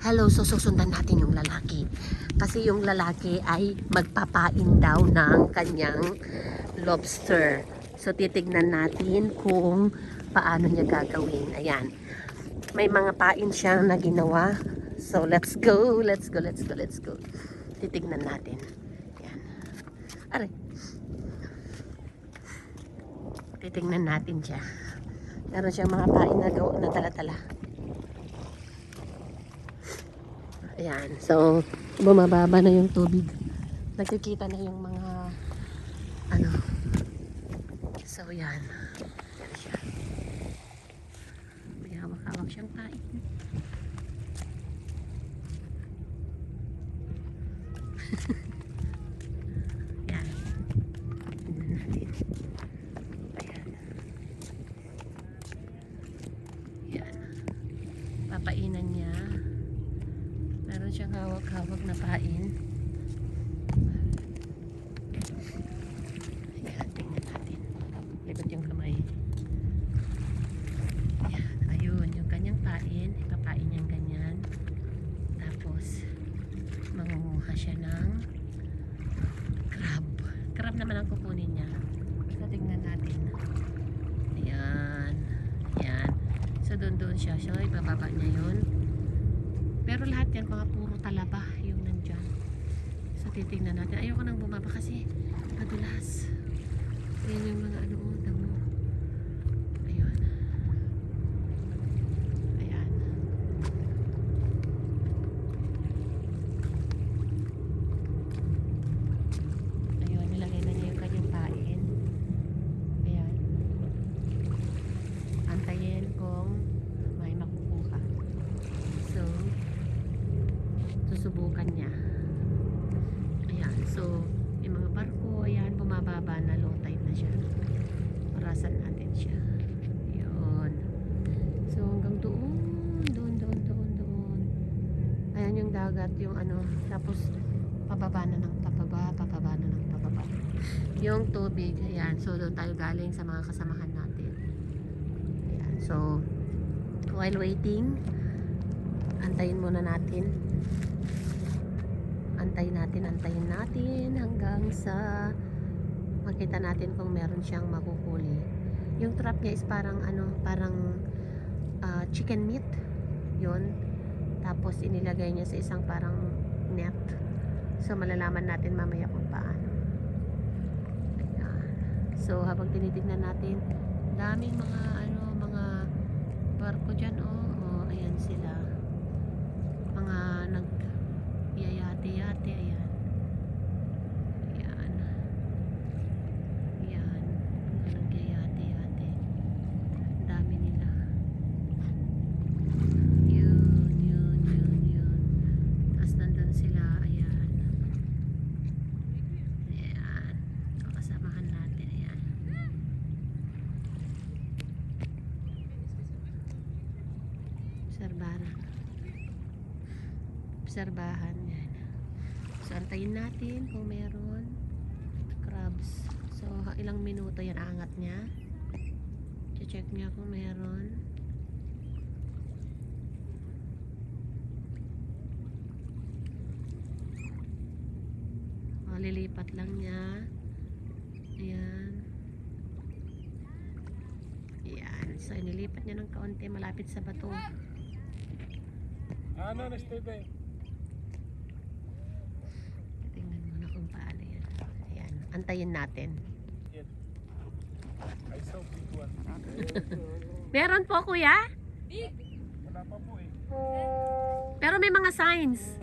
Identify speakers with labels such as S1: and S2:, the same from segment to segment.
S1: Hello, so susundan natin yung lalaki. Kasi yung lalaki ay magpapain daw ng kanyang lobster. So titignan natin kung paano niya gagawin. Ayan. May mga pain siyang na ginawa. So let's go, let's go, let's go, let's go. Titignan natin. Ayan. Aray. Titignan natin siya. Meron siyang mga pain na gawa na tala-tala. Ayan. So, bumababa na yung tubig. Nagkikita na yung mga ano. So, yan. Yan siya. May hawak-hawak siyang pain. Yan. Tignan natin. Ayan. Yan. Papainan niya. Meron siyang hawak-hawak na pain. Ayan, tingnan natin. Likot yung kamay. Ayan, ayun, yung kanyang pain. Ipapain niyang ganyan. Tapos, mangunguha siya ng crab. Crab naman ang kukunin niya. So, tingnan natin. Ayan. Ayan. So, doon siya. So, ibababa niya yun. Pero lahat yan, mga puro talaba yung nandyan. So, titignan natin. Ayoko nang bumaba kasi madulas. Yan yung mga ano, damo. Ayun. Ayan. Ayun, nilagay na niya yung kanyang pain. Ayan. Antayin kung may makukuha. So, susubukan niya. Ayan. So, yung mga barko, ayan, bumababa na, low tide na siya. Parasan natin siya. Ayun. So, hanggang doon. Ayan yung dagat, yung ano, tapos pababa na ng pababa na ng pababa. Yung tubig, ayan. So, doon tayo galing sa mga kasamahan natin. Ayan. So, while waiting, antayin muna natin. Antayin natin hanggang sa makita natin kung meron siyang makuhuli. Yung trap niya is parang ano, parang chicken meat. Yun. Tapos inilagay niya sa isang parang net. So malalaman natin mamaya kung paano. Ayan. So habang tinitignan natin, daming mga ano, mga barko dyan, oh, ayan sila. Mga yayate, ayan. Ayan. Ayan. Mga nagyayate. Ang dami nila. Yun. Tapos nandun sila, ayan. Ayan. Kasamahan natin, ayan. Obserbahan. Yan. So, antayin natin kung meron crabs. So, ilang minuto yan aangat niya. Check niya kung meron. O, lilipat lang niya. Ayan. Ayan. So, inilipat niya ng kaunti malapit sa bato.
S2: Ano na stay?
S1: Tingnan mo na kung paano yan. Ayan. Antayin natin.
S2: I saw big one.
S1: Meron po, kuya?
S2: Wala pa po eh.
S1: Pero may mga signs.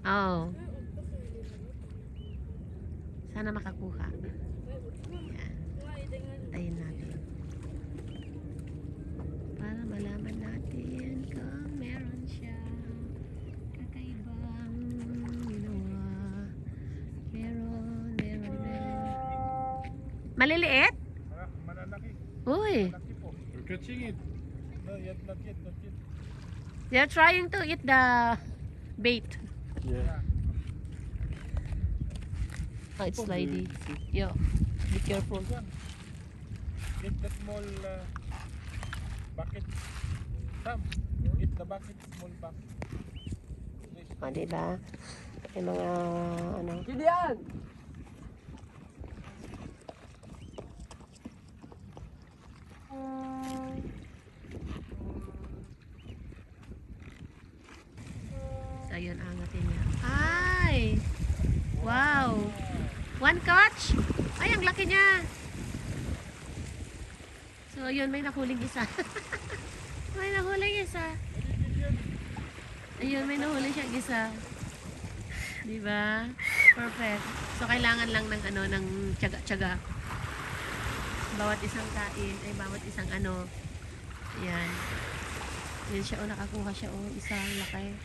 S1: Oh. Sana makakuha. Ayan. Antayin natin. Para malaman natin kung meron siya. Kakaibang ginawa. Meron. Maliliit?
S2: Malalaki.
S1: Uy.
S2: Malaki po. You're catching it. No, not yet.
S1: They're trying to eat the bait.
S2: Yeah.
S1: Oh, it's slidey. Yeah. Be careful.
S2: Get the small bucket. Sam, get the bucket, small bucket.
S1: O, diba? May mga, ano.
S3: Julian!
S1: So, ayun, angatin niya. Ay! Wow! One catch? Ay, ang laki niya! So, ayun, may nahuling isa. May nahuling isa. Ayun, may nahuli siyang isa. Diba? Perfect. So, kailangan lang ng ano, ng tiyaga-tiyaga. Bawat isang kain, ay bawat isang ano. Ayan. Ayan siya, nakakuha siya, isang laki.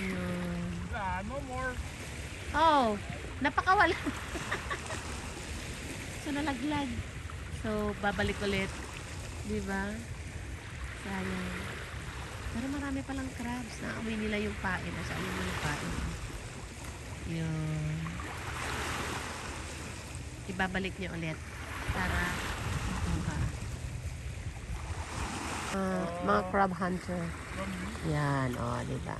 S1: Ayun.
S2: No more.
S1: Oh, napakawala. So, nalaglag. So, babalik ulit. Diba? Sayang. Pero marami palang crabs. Naamoy nila yung pain. Asa yun yung pain. Yun. Ibabalik niya ulit para makuha. Mga crab hunter. Yan, diba?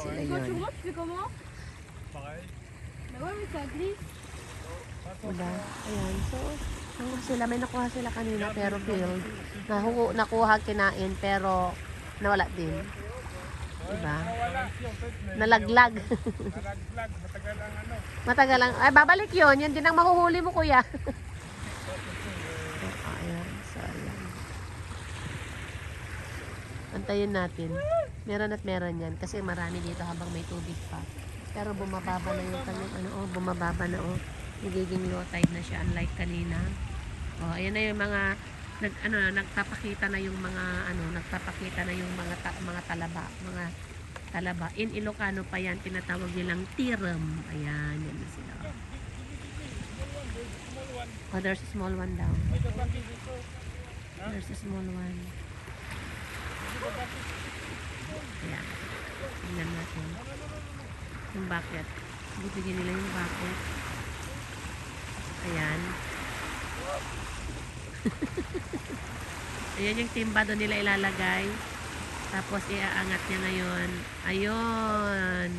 S1: Sila
S3: Quand tu
S1: yun.
S3: montes, tu fais comment?
S2: Pareil.
S3: Bah ouais, mais ça glisse.
S1: Diba? Ayan. So, hanggang sila, may nakuha sila kanina pero failed. Nakuha, kinain pero nawala din. Diba?
S2: Wala.
S1: Nalaglag.
S2: Nalaglag. Matagal ang ano.
S1: Matagal lang. Ay, babalik yun. Yan din ang mahuhuli mo, kuya. Ayan. So, ayan. Antayin natin. Meron at meron yan. Kasi marami dito habang may tubig pa. Pero bumababa na yung kanyang ano. Bumababa na. Nagiging low tide na siya. Unlike kanina. Ayan na yung mga nagpapakita na yung mga nagpapakita na yung mga talaba. In Ilocano pa yan, tinatawag nilang tiram. Ayan, yan na sila. There's a small one daw. There's a small one. Ayan. Tingnan natin. Yung bucket. Bibigyan nila yung bucket. Ayan. Ayan yung timba doon nila ilalagay. Tapos iaangat niya ngayon. Ayun.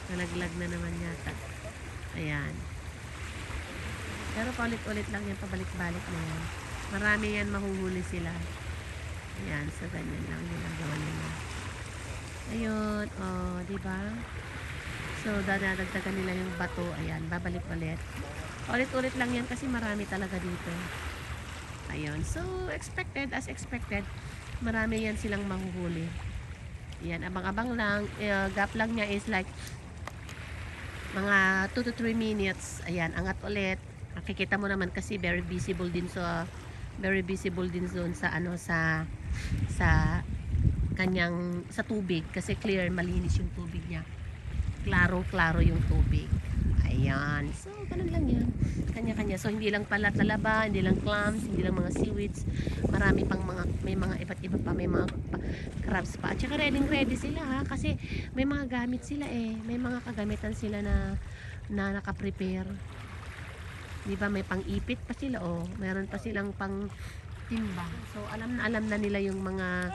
S1: Nalaglag na naman yata. Ayan. Pero paulit-ulit lang yan, pabalik-balik na yan. Marami yan, mahuhuli sila. Ayan, so ganyan lang ginagawa nila. Ayun, diba? So, dadagdagan nila yung bato. Ayan, babalik ulit. Ulit-ulit lang yan kasi marami talaga dito. Ayun, so expected, as expected, marami yan silang mahuhuli. Ayan, abang-abang lang. Gap lang niya is like mga 2 to 3 minutes. Ayan, angat ulit. Makikita mo naman kasi very visible din zone sa kanyang sa tubig kasi clear, malinis yung tubig niya. Klaro yung tubig. Ayan. So, ganun lang yan. Kanya-kanya. So, hindi lang pala talaba, hindi lang clams, hindi lang mga seaweeds. Marami pang may mga iba't iba pa, may mga crabs pa. At saka ready sila ha, kasi may mga gamit sila may mga kagamitan sila na naka-prepare. Di ba, may pang-ipit pa sila meron pa silang pang timba. So, alam na nila yung mga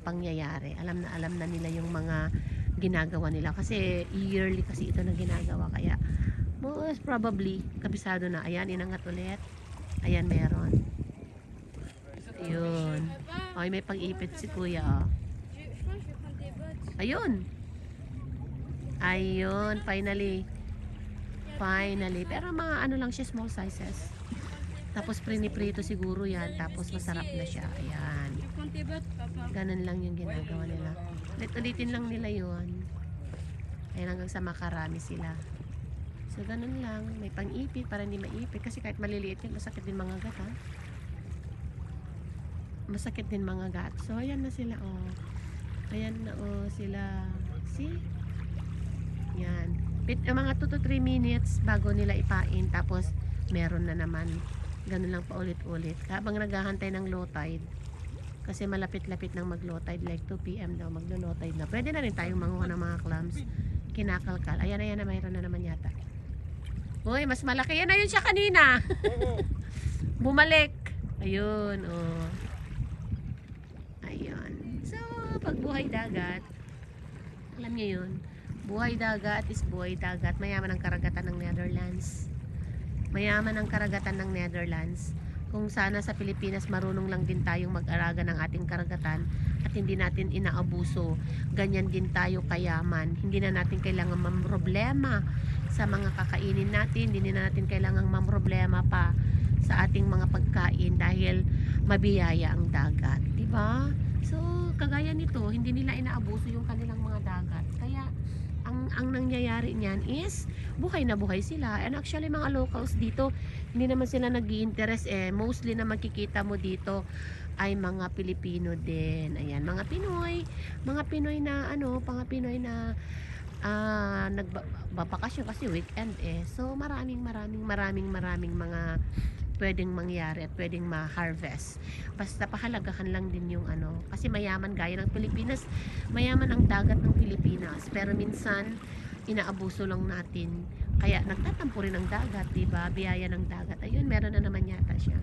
S1: pangyayari. Alam na nila yung mga ginagawa nila. Kasi yearly kasi ito na ginagawa. Kaya, most probably, kabisado na. Ayan, inangat ulit. Ayan, meron. Ayun. Ay, may pang-ipit si kuya. Ayun. Ayun, finally. Pero mga lang siya, small sizes. Tapos priniprito siguro yan. Tapos masarap na siya. Ayan. Ganun lang yung ginagawa nila. Ulitin lang nila yun. Ayan, hanggang sa makarami sila. So, ganun lang. May pang-ipit para hindi maipit. Kasi kahit maliliit yun, masakit din mga gat, ha? Masakit din mga gat. So, ayan na sila, Ayan na, sila. See? Yan. Mga 2 to 3 minutes bago nila ipain. Tapos, meron na naman. Ganun lang paulit-ulit. Habang naghahantay ng low tide. Kasi malapit-lapit ng mag-low tide. Like 2 PM daw, mag-low tide na. Pwede na rin tayong manguha ng mga clams. Kinakalkal. Ayan na, mayroon na naman yata. Uy, mas malaki. Yan na yun siya kanina.
S2: Oo.
S1: Bumalik. Ayun, oh. Ayun. So, pag buhay dagat, alam niyo yun, buhay dagat is buhay dagat. Mayaman ang karagatan ng Netherlands. Mayaman ang karagatan ng Netherlands. Kung sana sa Pilipinas marunong lang din tayong mag-araga ng ating karagatan at hindi natin inaabuso, ganyan din tayo kayaman. Hindi na natin kailangan mamroblema sa mga kakainin natin, hindi na natin kailangan mamroblema pa sa ating mga pagkain dahil mabiyaya ang dagat, di ba? So, kagaya nito, hindi nila inaabuso yung kanilang mga dagat. Kaya ang nangyayari niyan is buhay na buhay sila. And actually mga locals dito, hindi naman sila nag-i-interest mostly na makikita mo dito ay mga Pilipino din. Ayan, mga Pinoy na mga Pinoy na nagbabakasyon kasi weekend So maraming mga pwedeng mangyari at pwedeng ma-harvest. Basta pahalagahan lang din yung kasi mayaman gaya ng Pilipinas, mayaman ang dagat ng Pilipinas, pero minsan inaabuso lang natin. Kaya nagtatampo rin ang dagat, diba? Biyaya ng dagat. Ayun, meron na naman yata siya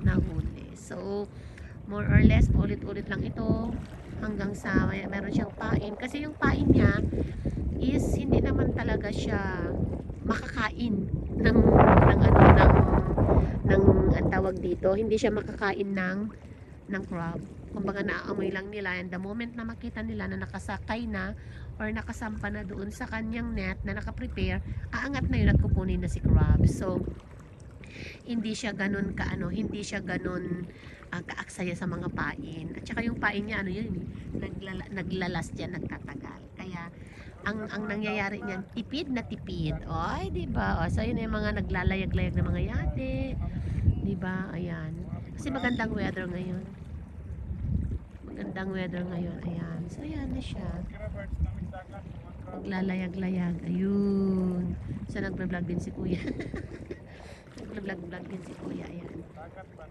S1: nahuli. So, more or less, ulit-ulit lang ito hanggang sa meron siyang pain. Kasi yung pain niya is hindi naman talaga siya makakain ng ang tawag dito, hindi siya makakain ng crab. Kumbaga naaamoy lang nila, and the moment na makita nila na nakasakay na or nakasampa na doon sa kanyang net na nakaprepare, aangat na yun at kukunin na si crab. So hindi siya ganun hindi siya ganun kaaksaya sa mga pain. At saka yung pain niya naglalas diyan, nagtatagal. Kaya ang nangyayari niyan, tipid na tipid. Oy, di ba? O, so yun yung mga naglalayag-layag na mga yate. Di ba? Ayan. Kasi magandang weather ngayon. Ayan. So ayan na siya.
S2: Kirabards namin dagat.
S1: Naglalayag-layag. Ayun. So nagbe-vlog din si Kuya. Nagbe-vlog din si Kuya. Ayan.
S2: Dagat ba?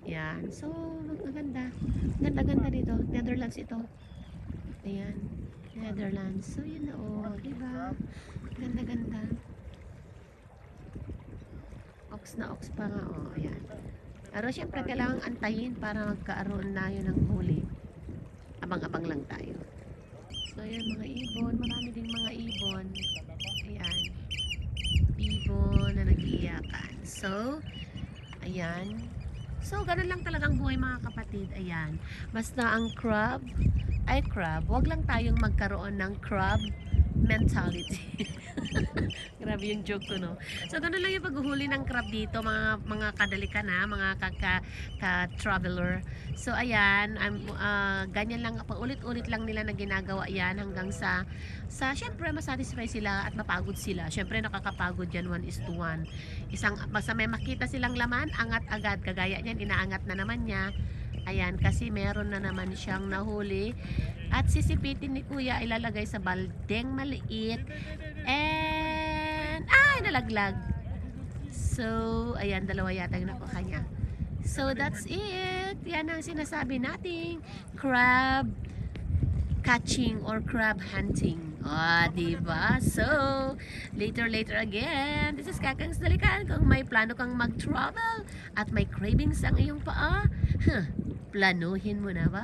S1: Ayan. So maganda. Ganda-ganda dito. Netherlands ito. Ayan. Netherlands. So yun na diba? Ganda-ganda. Ox na ox pa nga ayan. Pero syempre kailangan antayin para magkaroon na yun ng huli. Abang-abang lang tayo. So ayan, mga ibon. Marami ding mga ibon. Ayan. Ibon na nag-iiyakan. So ayan. So ganun lang talagang buhay mga kapatid. Ayan. Basta ang crab, wag lang tayong magkaroon ng crab mentality. Grabe yung joke ko, no? So ganun lang yung paghuhuli ng crab dito, mga kadalikan mga ka-traveler. So ayan, ganyan lang, paulit-ulit lang nila na ginagawa yan hanggang sa syempre masatisfy sila at mapagod sila. Syempre nakakapagod yan 1:1. Basta may makita silang laman, angat agad. Kagaya niyan, inaangat na naman niya. Ayan, kasi meron na naman siyang nahuli. At sisipitin ni Kuya, ilalagay sa baldeng maliit. And, nalaglag. So, ayan, dalawa yata yung nakuha niya. So, that's it. Yan ang sinasabi nating crab catching or crab hunting. Diba? So, later again. This is Kakang's Dalikan. Kung may plano kang mag-travel at may cravings ang iyong paa, planuhin mo na ba?